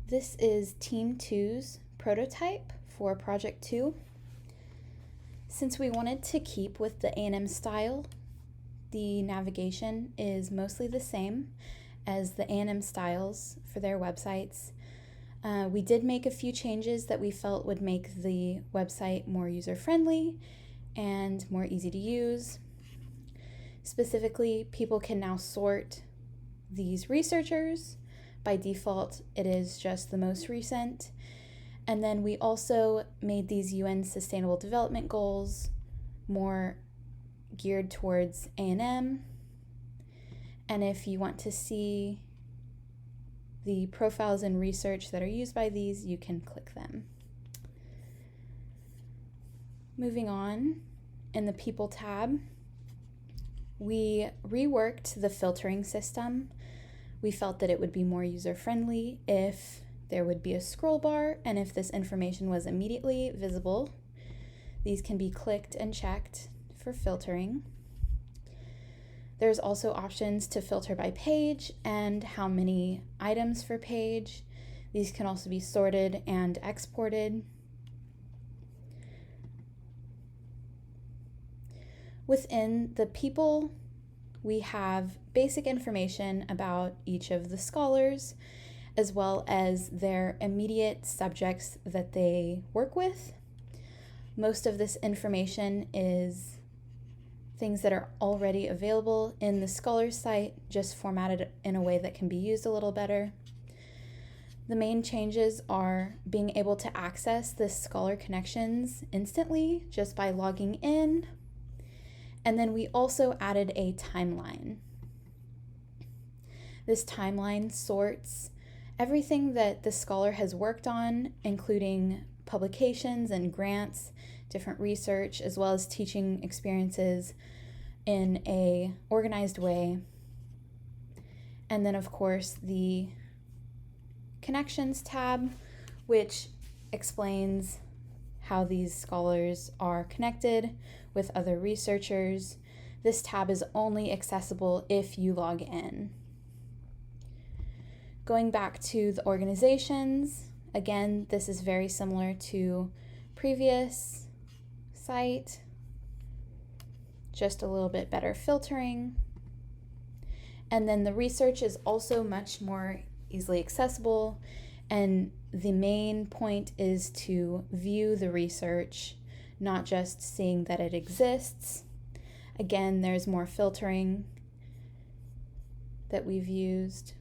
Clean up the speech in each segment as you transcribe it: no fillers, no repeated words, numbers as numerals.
This is Team 2's prototype for Project 2. Since we wanted to keep with the A&M style, the navigation is mostly the same as the A&M styles for their websites. We did make a few changes that we felt would make the website more user-friendly and more easy to use. Specifically, people can now sort these researchers. By default, it is just the most recent. And then we also made these UN Sustainable Development Goals more geared towards A&M. And if you want to see the profiles and research that are used by these, you can click them. Moving on, in the People tab, we reworked the filtering system. We felt that it would be more user-friendly if there would be a scroll bar and if this information was immediately visible. These can be clicked and checked for filtering. There's also options to filter by page and how many items per page. These can also be sorted and exported. Within the people, we have basic information about each of the scholars, as well as their immediate subjects that they work with. Most of this information is things that are already available in the Scholars site, just formatted in a way that can be used a little better. The main changes are being able to access the Scholar connections instantly just by logging in. And then we also added a timeline. This timeline sorts everything that the scholar has worked on, including publications and grants, different research, as well as teaching experiences in a organized way. And then, of course, the Connections tab, which explains how these scholars are connected with other researchers. This tab is only accessible if you log in. Going back to the organizations, again, this is very similar to previous site, just a little bit better filtering. And then the research is also much more easily accessible, and the main point is to view the research, not just seeing that it exists. Again, there's more filtering that we've used.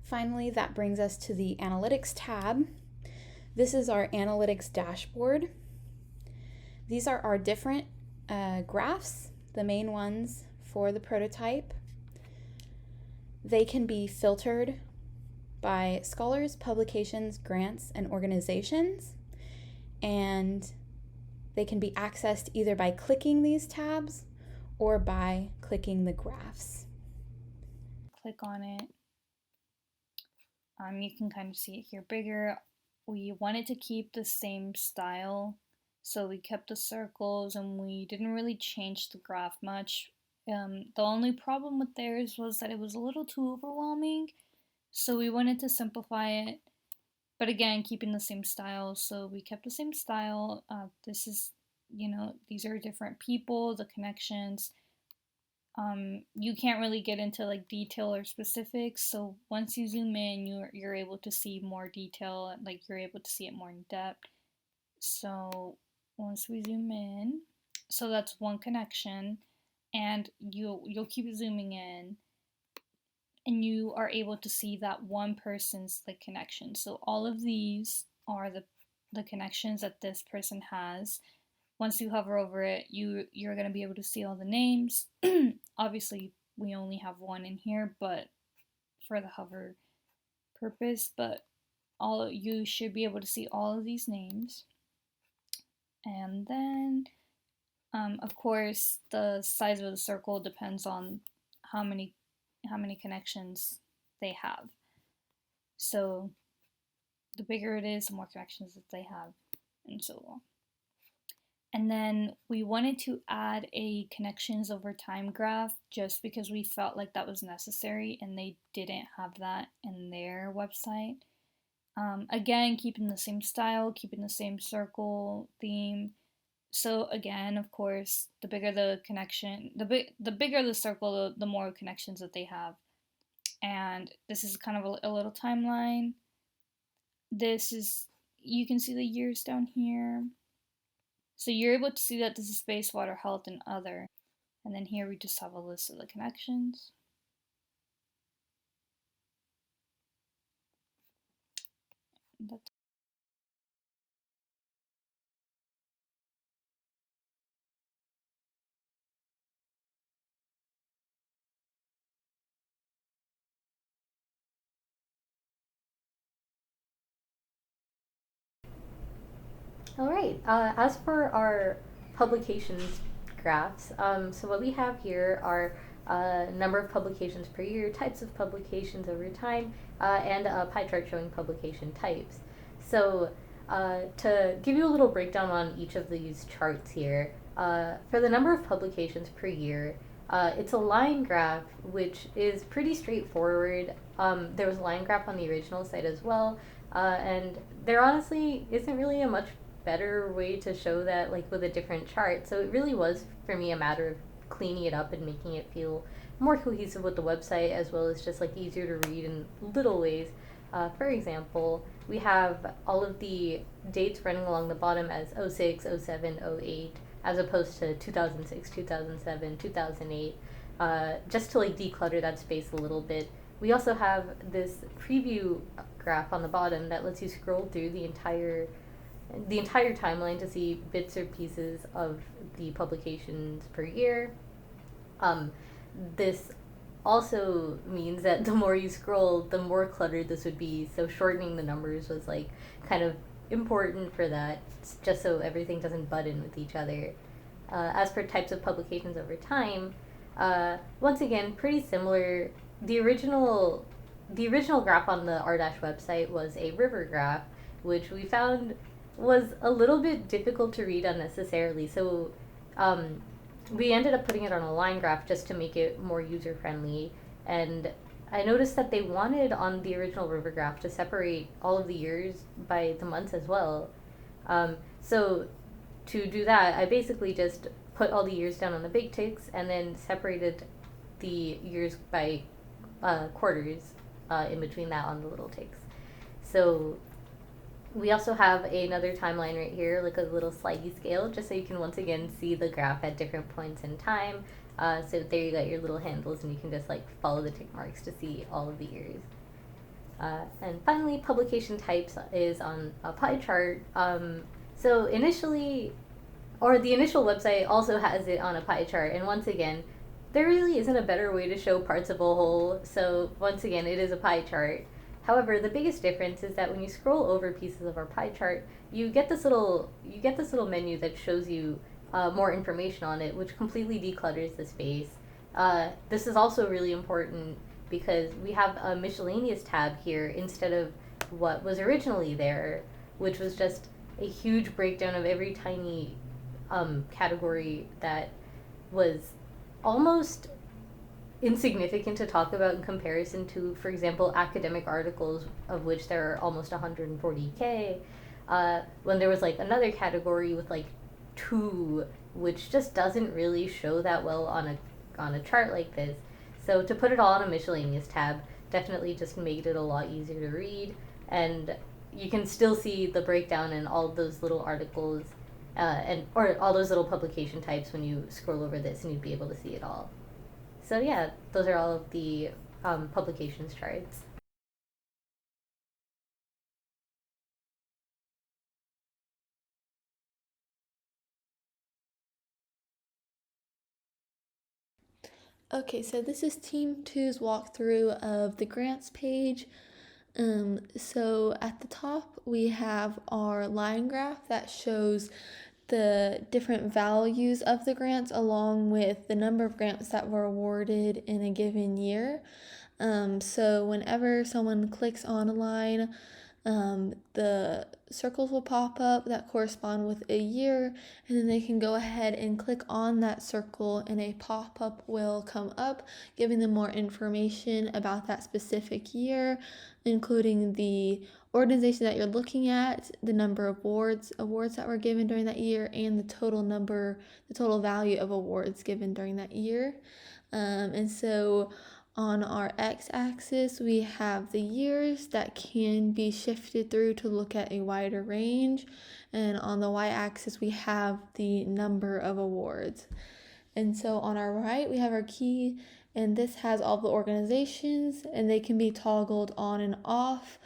Finally, that brings us to the Analytics tab. This is our Analytics dashboard. These are our different graphs, the main ones for the prototype. They can be filtered by scholars, publications, grants, and organizations, and they can be accessed either by clicking these tabs or by clicking the graphs. Click on it. You can kind of see it here bigger. We wanted to keep the same style, so we kept the circles and we didn't really change the graph much. The only problem with theirs was that it was a little too overwhelming, so we wanted to simplify it, but again, keeping the same style, so we kept the same style. This is, these are different people, the connections. You can't really get into like detail or specifics, so once you zoom in, you're able to see more detail, like you're able to see it more in depth. So once we zoom in, so that's one connection, and you'll keep zooming in, and you are able to see that one person's like connection. So all of these are the connections that this person has. Once you hover over it, you're going to be able to see all the names. Obviously, we only have one in here, but for the hover purpose, but you should be able to see all of these names. And then, of course, the size of the circle depends on how many connections they have. So the bigger it is, the more connections that they have, and so on. And then we wanted to add a connections over time graph just because we felt like that was necessary and they didn't have that in their website. Again, keeping the same style, keeping the same circle theme. So again, of course, the bigger the connection, the bigger the circle, the more connections that they have. And this is kind of a little timeline. This is, you can see the years down here. So you're able to see that this is space, water, health, and other. And then here we just have a list of the connections. That's All right. As for our publications graphs, so what we have here are number of publications per year, types of publications over time, and a pie chart showing publication types. So to give you a little breakdown on each of these charts here, for the number of publications per year, it's a line graph, which is pretty straightforward. There was a line graph on the original site as well, and there honestly isn't really a much better way to show that, like, with a different chart. So it really was for me a matter of cleaning it up and making it feel more cohesive with the website, as well as just like easier to read in little ways. For example, we have all of the dates running along the bottom as 06, 07, 08, as opposed to 2006, 2007, 2008, just to like declutter that space a little bit. We also have this preview graph on the bottom that lets you scroll through the entire timeline to see bits or pieces of the publications per year. This also means that the more you scroll, the more cluttered this would be. So shortening the numbers was like kind of important for that, just so everything doesn't butt in with each other. As for types of publications over time, once again, pretty similar. The original graph on the R-Dash website was a river graph, which we found was a little bit difficult to read unnecessarily. So we ended up putting it on a line graph just to make it more user friendly. And I noticed that they wanted on the original river graph to separate all of the years by the months as well. So to do that, I basically just put all the years down on the big ticks and then separated the years by quarters in between that on the little ticks. So we also have another timeline right here, like a little slidey scale, just so you can once again see the graph at different points in time. So there you got your little handles, and you can just like follow the tick marks to see all of the years. And finally, publication types is on a pie chart. So initially, or the initial website also has it on a pie chart, and once again, there really isn't a better way to show parts of a whole, so once again, it is a pie chart. However, the biggest difference is that when you scroll over pieces of our pie chart, you get this little menu that shows you more information on it, which completely declutters the space. This is also really important because we have a miscellaneous tab here instead of what was originally there, which was just a huge breakdown of every tiny category that was almost insignificant to talk about in comparison to, for example, academic articles, of which there are almost 140K, when there was like another category with like 2, which just doesn't really show that well on a chart like this. So to put it all on a miscellaneous tab definitely just made it a lot easier to read, and you can still see the breakdown in all of those little articles or all those little publication types when you scroll over this, and you'd be able to see it all. So yeah, those are all of the publications charts. Okay, so this is Team Two's walkthrough of the grants page. So at the top, we have our line graph that shows the different values of the grants along with the number of grants that were awarded in a given year. So whenever someone clicks on a line, the circles will pop up that correspond with a year, and then they can go ahead and click on that circle and a pop-up will come up giving them more information about that specific year, including the organization that you're looking at, the number of awards that were given during that year, and the total value of awards given during that year. And so on our x-axis, we have the years that can be shifted through to look at a wider range. And on the y-axis, we have the number of awards. And so on our right, we have our key, and this has all the organizations, and they can be toggled on and off.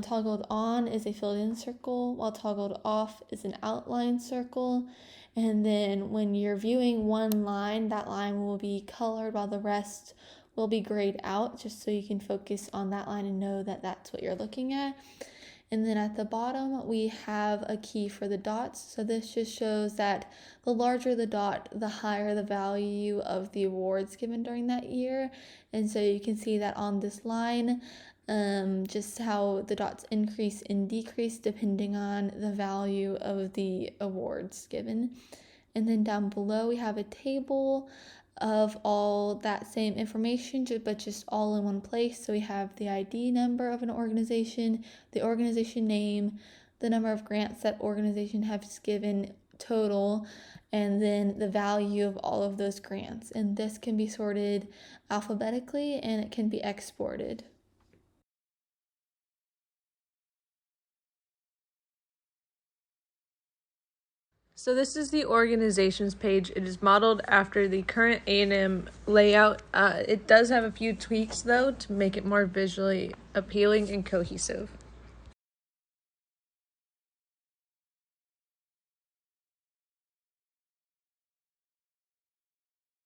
Toggled on is a filled-in circle, while toggled off is an outline circle. And then when you're viewing one line, that line will be colored while the rest will be grayed out, just so you can focus on that line and know that that's what you're looking at. And then at the bottom, we have a key for the dots. So this just shows that the larger the dot, the higher the value of the awards given during that year. And so you can see that on this line, just how the dots increase and decrease depending on the value of the awards given. And then down below, we have a table of all that same information, but just all in one place. So we have the ID number of an organization, the organization name, the number of grants that organization has given total, and then the value of all of those grants. And this can be sorted alphabetically, and it can be exported. So this is the organizations page. It is modeled after the current A&M layout. It does have a few tweaks though to make it more visually appealing and cohesive.